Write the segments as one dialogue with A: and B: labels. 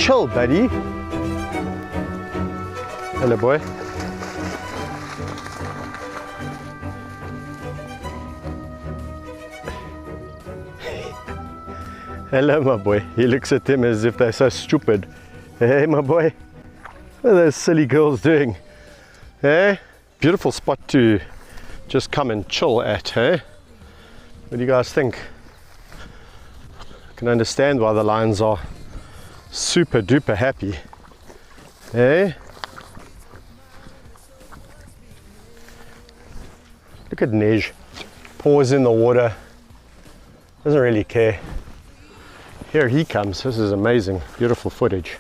A: chill, buddy. Hello, boy. Hello, my boy. He looks at them as if they're so stupid. Hey, my boy. What are those silly girls doing? Hey? Beautiful spot to just come and chill at, hey? What do you guys think? I can understand why the lions are super duper happy. Hey? Look at Nej. Paws in the water. Doesn't really care. Here he comes. This is amazing. Beautiful footage.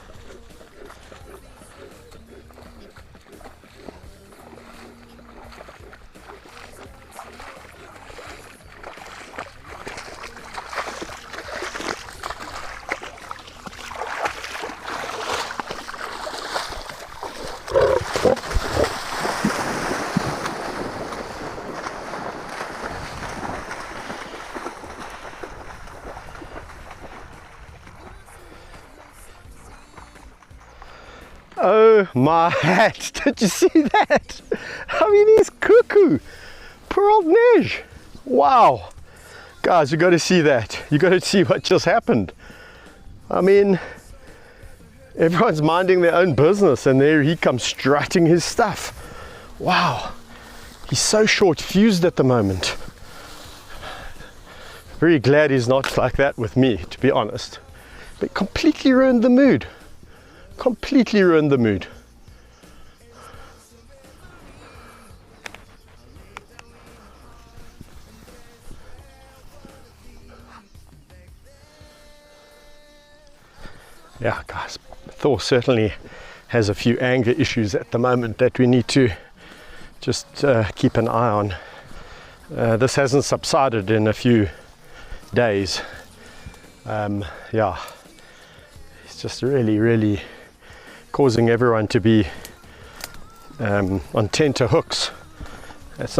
A: Oh my hat, did you see that? I mean, he's cuckoo. Poor old Nej. Wow. Guys, you got to see that. You got to see what just happened. I mean, everyone's minding their own business and there he comes strutting his stuff. Wow. He's so short fused at the moment. Very glad he's not like that with me, to be honest. But completely ruined the mood. Completely ruined the mood. Yeah, guys, Thor certainly has a few anger issues at the moment that we need to just keep an eye on. This hasn't subsided in a few days. Yeah, it's just really causing everyone to be on tenterhooks. That's not